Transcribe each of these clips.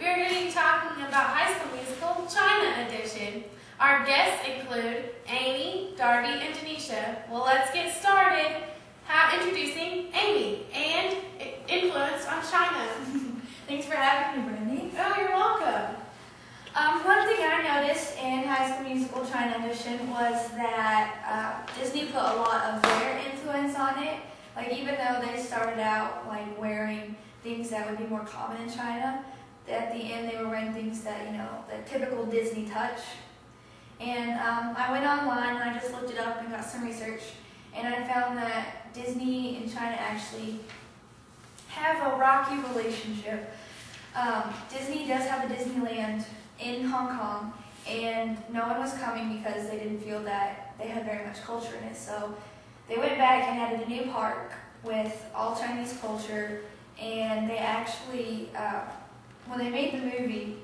We are going to be talking about High School Musical China Edition. Our guests include Amy, Darby, and Denisha. Well, let's get started. Introducing Amy and influence on China. Thanks for having me, Brandy. Oh, you're welcome. One thing I noticed in High School Musical China Edition was that Disney put a lot of their influence on it. Like, even though they started out like wearing things that would be more common in China, at the end they were wearing things that, you know, the typical Disney touch. And I went online and I just looked it up and got some research, and I found that Disney and China actually have a rocky relationship. Disney does have a Disneyland in Hong Kong, and no one was coming because they didn't feel that they had very much culture in it. So they went back and added a new park with all Chinese culture, and they actually, when they made the movie,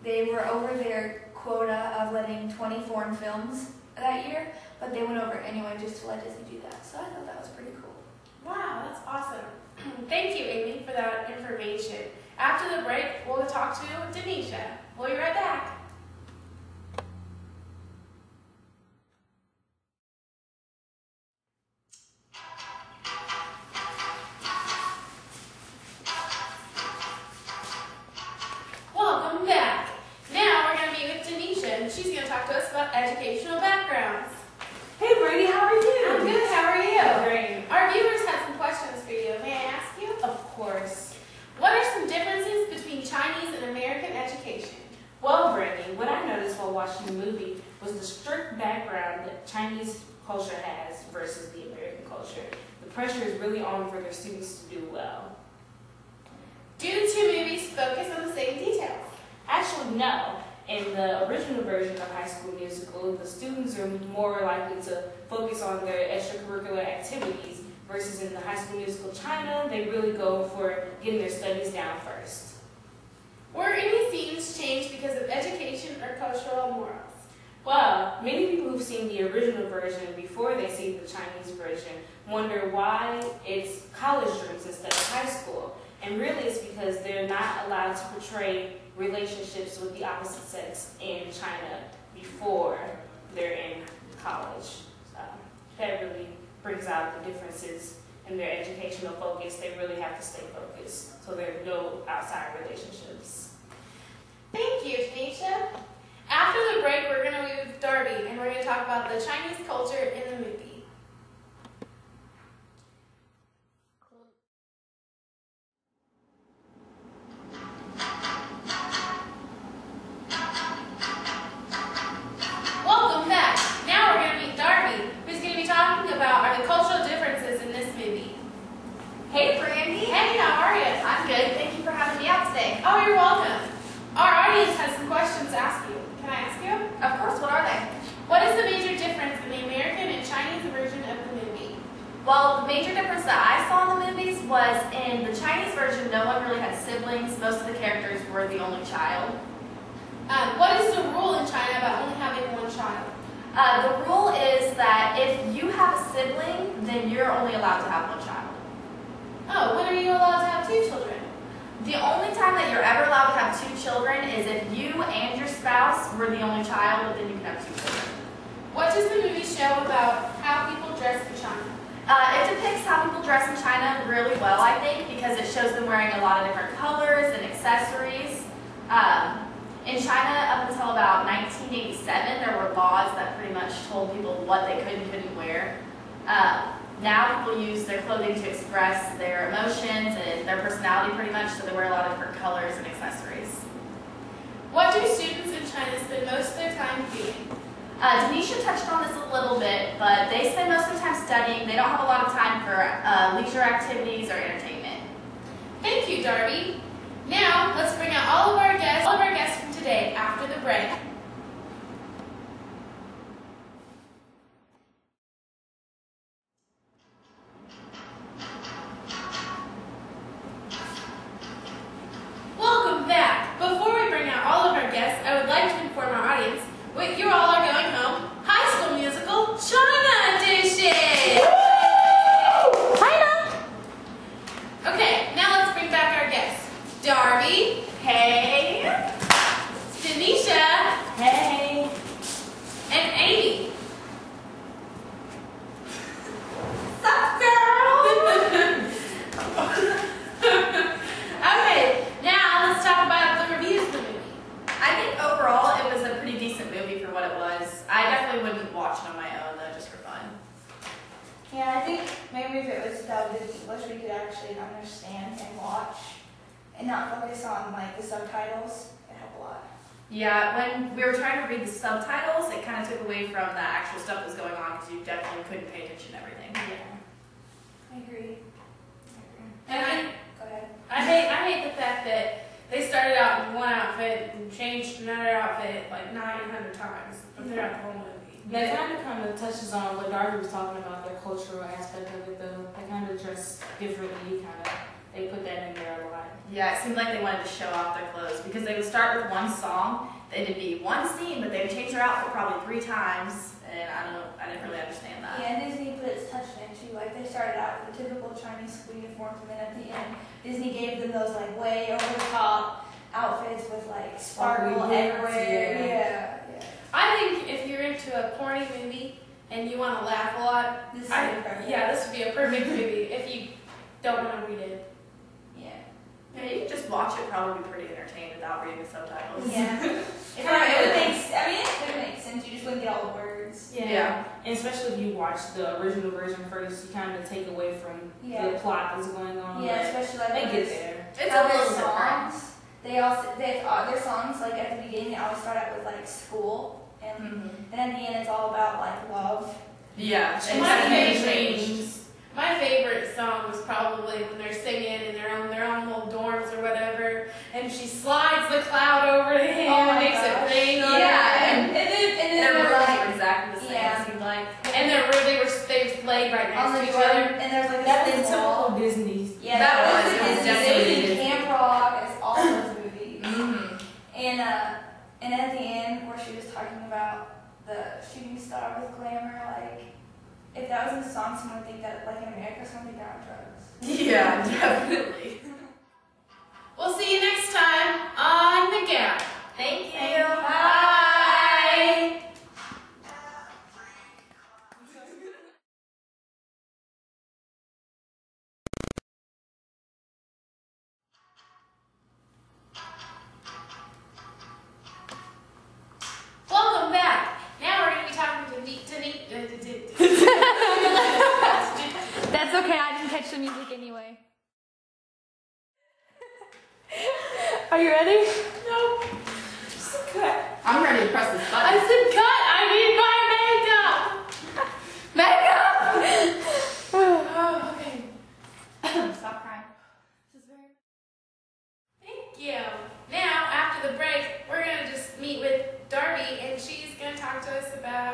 they were over their quota of letting 20 foreign films that year, but they went over it anyway just to let Disney do that. So I thought that was pretty cool. Wow, that's awesome. Thank you, Amy, for that information. After the break, we'll talk to Denisha. We'll be right back. Welcome back. Now we're going to meet with Denisha, and she's going to talk to us about educational backgrounds. Hey Brady, how are you? I'm good. How are you? Great. Our viewers have some questions for you. May I ask you? Of course. What are some differences between Chinese and American education? Well, Brady, what I noticed while watching the movie was the strict background that Chinese culture has versus the American culture. The pressure is really on for their students to do well. Do the two movies focus on the same details? Actually, no. In the original version of High School Musical, the students are more likely to focus on their extracurricular activities, versus in the High School Musical China, they really go for getting their studies down first. Were any scenes changed because of education or cultural morals? Well, many people who've seen the original version before they see the Chinese version wonder why it's college dreams instead of high school. And really it's because they're not allowed to portray relationships with the opposite sex in China before they're in college. That really brings out the differences in their educational focus. They really have to stay focused, so there are no outside relationships. Thank you, Denisha. After the break, we're going to be with Darby, and we're going to talk about the Chinese culture in the movie. Welcome back. Now we're going to meet Darby, who's going to be talking about the cultural differences in this movie. Hey Brandy. Hey, how are you? I'm good. Thank you for having me out today. Oh, you're welcome. Our audience has some questions to ask you. Can I ask you? Of course, what are they? What is the major difference in the American and Chinese version of the movie? Well, the major difference that I saw in the movies was in the Chinese version, no one really had siblings. Most of the characters were the only child. What is the rule in China about only having one child? The rule is that if you have a sibling, then you're only allowed to have one child. Oh, when are you allowed to have two children? The only time that you're ever allowed to have two children is if you and your spouse were the only child, but then you can have two children. What does the movie show about how people dress in China? It depicts how people dress in China really well, I think, because it shows them wearing a lot of different colors and accessories. In China, up until about 1987, there were laws that pretty much told people what they could and couldn't wear. Now people use their clothing to express their emotions and their personality pretty much, so they wear a lot of different colors and accessories. What do students in China spend most of their time doing? Denisha touched on this a little bit, but they spend most of their time studying. They don't have a lot of time for leisure activities or entertainment. Thank you, Darby. Now, let's bring out all of our guests from today after the break. Welcome back. Before we bring out all of our guests, I would like to inform our audience what you all are going home. High School Musical China Edition! China! Okay, now let's bring back our guests. Darby. Hey. Denisha, Hey. and Amy. Sup, girl? Okay, now let's talk about the reviews of the movie. I think overall it was a pretty decent movie for what it was. I definitely wouldn't watch it on my own though, just for fun. Yeah, I think maybe if it was dubbed in English, we could actually understand and watch, and not focus on like the subtitles. It'd help a lot. Yeah, when we were trying to read the subtitles, it kind of took away from the actual stuff that was going on because you definitely couldn't pay attention to everything. I agree. And Go ahead. I hate the fact that they started out in one outfit and changed to another outfit like 900 times throughout the whole movie. That kind of touches on what Darby was talking about, their cultural aspect of it, though. They kind of dress differently, they put that in there a lot. Yeah, it seemed like they wanted to show off their clothes because they would start with one song, then it'd be one scene, but they would change their outfit probably 3 times, and I don't know, I didn't really understand that. Yeah, and Disney put its touch in it too. Like they started out with the typical Chinese school uniforms, and then at the end, Disney gave them those like way over the top outfits with like sparkle Sparkly boots, everywhere. yeah. I think if you're into a corny movie and you want to laugh a lot, This is perfect. this would be a perfect movie if you don't want to read it. Yeah. Yeah, you can just watch it, probably be pretty entertained without reading the subtitles. Yeah. It would make. I mean, it could make sense. You just wouldn't get all the words. Yeah. And especially if you watch the original version first, you kind of take away from the plot that's going on. Yeah, especially like They when get it's- there. It's how a their little different. songs. Their songs like at the beginning they always start out with like school, and Mm-hmm. then at the end it's all about like love. Yeah, And it's my definitely favorite- changed. My favorite song was probably when they're singing in their own little dorms or whatever, and she slides the cloud over to him Oh and my makes gosh. it rain on Yeah, him. and then Their they're rooms like were exactly the same, yeah. it seemed like. And they laid right on next the to each door, other. and there's like That this was thin wall. typical Disney. Yeah, That that was- was it was Disney. definitely Disney, Disney. Camp Rock, it's all those movies. Mm-hmm. And at the end, where she was talking about the shooting star with glamour, like if that was in the song, someone would think that like in America, someone would think they're on drugs. Yeah, definitely. We'll see you next time on The Gap. Thank you. Bye. Welcome back. Now we're going to be talking to That's okay, I didn't catch the music anyway. Are you ready? No. I'm ready to press this I button. said cut. I need my makeup. Oh, okay. Stop crying. Thank you. Now, after the break, we're going to just meet with Darby, and she's going to talk to us about